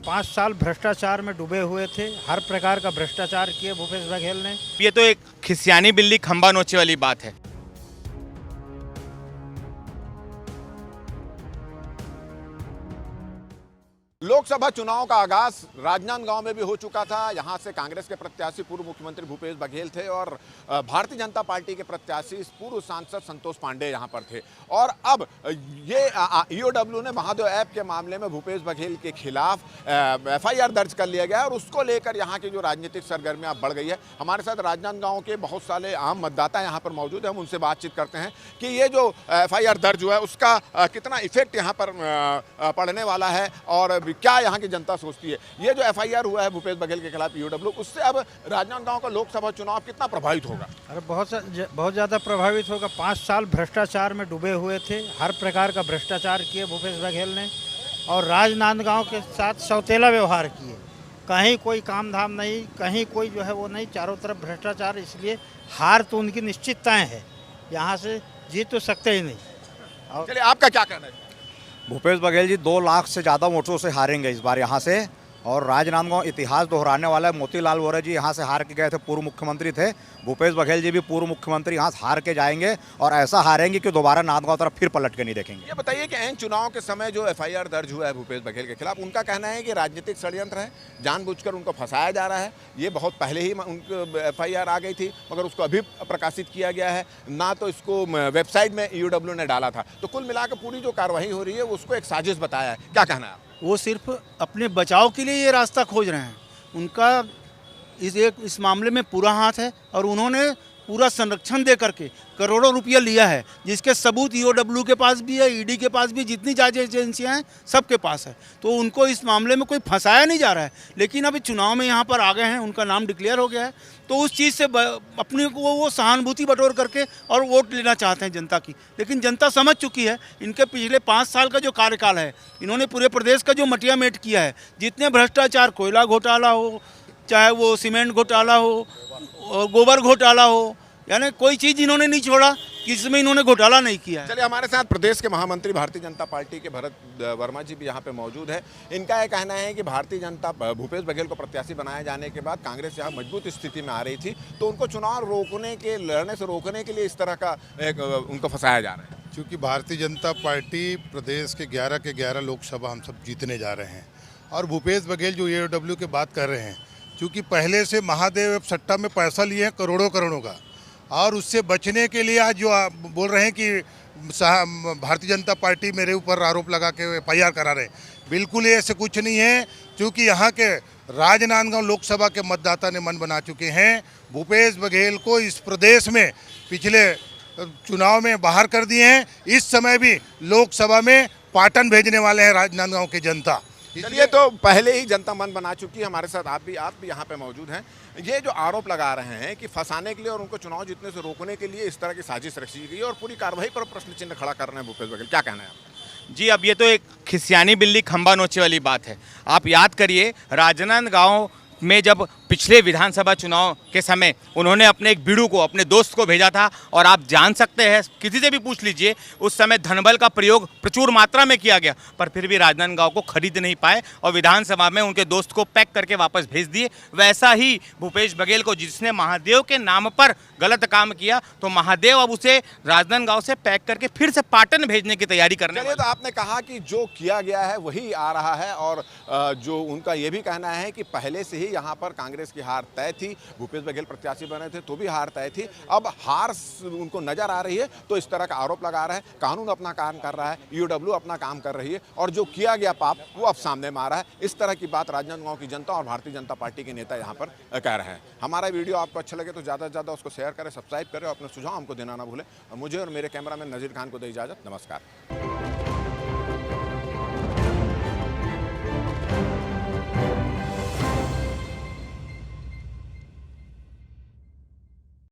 5 साल भ्रष्टाचार में डूबे हुए थे। हर प्रकार का भ्रष्टाचार किए भूपेश बघेल ने। ये तो एक खिसियानी बिल्ली खंबा नोचे वाली बात है। लोकसभा चुनाव का आगाज राजनांदगांव में भी हो चुका था। यहां से कांग्रेस के प्रत्याशी पूर्व मुख्यमंत्री भूपेश बघेल थे और भारतीय जनता पार्टी के प्रत्याशी पूर्व सांसद संतोष पांडे यहां पर थे। और अब ये ईओडब्ल्यू ने महादेव ऐप के मामले में भूपेश बघेल के खिलाफ एफआईआर दर्ज कर लिया गया और उसको लेकर यहां की जो राजनीतिक सरगर्मियां बढ़ गई है। हमारे साथ राजनांदगांव के बहुत सारे आम मतदाता यहाँ पर मौजूद हैं। हम उनसे बातचीत करते हैं कि ये जो एफआईआर दर्ज हुआ है उसका कितना इफेक्ट यहाँ पर पड़ने वाला है और क्या यहाँ की जनता सोचती है। ये जो एफआईआर हुआ है भूपेश बघेल के खिलाफ ईओडब्ल्यू, उससे अब राजनांदगांव का लोकसभा चुनाव कितना प्रभावित होगा? अरे बहुत ज़्यादा प्रभावित होगा। 5 साल भ्रष्टाचार में डूबे हुए थे। हर प्रकार का भ्रष्टाचार किए भूपेश बघेल ने और राजनांदगांव के साथ सौतेला व्यवहार किए। कहीं कोई काम धाम नहीं, कहीं कोई जो है वो नहीं, चारों तरफ भ्रष्टाचार। इसलिए हार तो उनकी निश्चित तय है, यहाँ से जीत तो सकते ही नहीं। और चलिए, आपका क्या कहना है? भूपेश बघेल जी 2 लाख से ज़्यादा वोटों से हारेंगे इस बार यहाँ से। और राजनांदगांव इतिहास दोहराने वाला है। मोतीलाल वोरा जी यहाँ से हार के गए थे, पूर्व मुख्यमंत्री थे। भूपेश बघेल जी भी पूर्व मुख्यमंत्री यहाँ से हार के जाएंगे और ऐसा हारेंगे कि दोबारा नांदगांव तरफ फिर पलट के नहीं देखेंगे। ये बताइए कि एन चुनाव के समय जो एफआईआर दर्ज हुआ है भूपेश बघेल के खिलाफ, उनका कहना है कि राजनीतिक षड्यंत्र है, जानबूझकर उनको फंसाया जा रहा है। ये बहुत पहले ही उनको एफआईआर आ गई थी, मगर उसको अभी प्रकाशित किया गया है ना, तो इसको वेबसाइट में ईओडब्ल्यू ने डाला था। तो कुल मिलाकर पूरी जो कार्रवाई हो रही है उसको एक साजिश बताया है। क्या कहना है? वो सिर्फ अपने बचाव के लिए ये रास्ता खोज रहे हैं। उनका इस मामले में पूरा हाथ है और उन्होंने पूरा संरक्षण दे करके करोड़ों रुपया लिया है, जिसके सबूत ईओडब्ल्यू के पास भी है, ईडी के पास भी, जितनी जांच एजेंसियां हैं सबके पास है। तो उनको इस मामले में कोई फंसाया नहीं जा रहा है। लेकिन अभी चुनाव में यहाँ पर आ गए हैं, उनका नाम डिक्लेयर हो गया है, तो उस चीज़ से अपने को वो सहानुभूति बटोर करके और वोट लेना चाहते हैं जनता की। लेकिन जनता समझ चुकी है। इनके पिछले 5 साल का जो कार्यकाल है, इन्होंने पूरे प्रदेश का जो मटिया मेट किया है, जितने भ्रष्टाचार, कोयला घोटाला हो, चाहे वो सीमेंट घोटाला हो, गोबर घोटाला हो, यानी कोई चीज़ इन्होंने नहीं छोड़ा कि इसमें इन्होंने घोटाला नहीं किया है। चलिए, हमारे साथ प्रदेश के महामंत्री भारतीय जनता पार्टी के भरत वर्मा जी भी यहाँ पे मौजूद है। इनका यह कहना है कि भारतीय जनता भूपेश बघेल को प्रत्याशी बनाए जाने के बाद कांग्रेस यहाँ मजबूत स्थिति में आ रही थी, तो उनको चुनाव लड़ने से रोकने के लिए इस तरह का उनको फंसाया जा रहा है। क्योंकि भारतीय जनता पार्टी प्रदेश के 11 के 11 लोकसभा हम सब जीतने जा रहे हैं और भूपेश बघेल जो ईओडब्ल्यू की बात कर रहे हैं, क्योंकि पहले से महादेव सट्टा में पैसा लिए हैं करोड़ों का, और उससे बचने के लिए आज जो बोल रहे हैं कि भारतीय जनता पार्टी मेरे ऊपर आरोप लगा के एफआईआर करा रहे हैं, बिल्कुल ऐसे कुछ नहीं है। क्योंकि यहाँ के राजनांदगांव लोकसभा के मतदाता ने मन बना चुके हैं। भूपेश बघेल को इस प्रदेश में पिछले चुनाव में बाहर कर दिए हैं। इस समय भी लोकसभा में पाटन भेजने वाले हैं राजनांदगांव की जनता। चलिए, तो पहले ही जनता मन बना चुकी है। हमारे साथ आप भी यहाँ पे मौजूद हैं। ये जो आरोप लगा रहे हैं कि फंसाने के लिए और उनको चुनाव जीतने से रोकने के लिए इस तरह की साजिश रची गई और पूरी कार्रवाई पर प्रश्न चिन्ह खड़ा कर रहे हैं भूपेश बघेल, क्या कहना है आपका? जी, अब ये तो एक खिसियानी बिल्ली खंबा नोचे वाली बात है। आप याद करिए, राजनांदगांव में जब पिछले विधानसभा चुनाव के समय उन्होंने अपने एक बीड़ू को, अपने दोस्त को भेजा था, और आप जान सकते हैं, किसी से भी पूछ लीजिए, उस समय धनबल का प्रयोग प्रचुर मात्रा में किया गया, पर फिर भी राजनांदगांव को खरीद नहीं पाए और विधानसभा में उनके दोस्त को पैक करके वापस भेज दिए। वैसा ही भूपेश बघेल को, जिसने महादेव के नाम पर गलत काम किया, तो महादेव अब उसे राजनांदगांव से पैक करके फिर से पाटन भेजने की तैयारी करने वाले। तो आपने कहा कि जो किया गया है वही आ रहा है और जो उनका ये भी कहना है कि पहले से ही यहाँ पर कांग्रेस की हार तय थी। भूपेश बघेल प्रत्याशी बने थे तो भी हार तय थी, अब हार उनको नजर आ रही है, तो इस तरह का आरोप लगा रहा है। कानून अपना काम कर रहा है, ईओडब्ल्यू अपना काम कर रही है और जो किया गया पाप वो अब सामने में आ रहा है। इस तरह की बात राजनांदगांव की जनता और भारतीय जनता पार्टी के नेता यहाँ पर कह रहे हैं। हमारा वीडियो आपको अच्छा लगे तो ज़्यादा से ज़्यादा उसको शेयर करें, सब्सक्राइब करें और अपने सुझाव हमको देना ना भूलें। मुझे और मेरे कैमरामैन नज़ीर खान को दे इजाज़त। नमस्कार।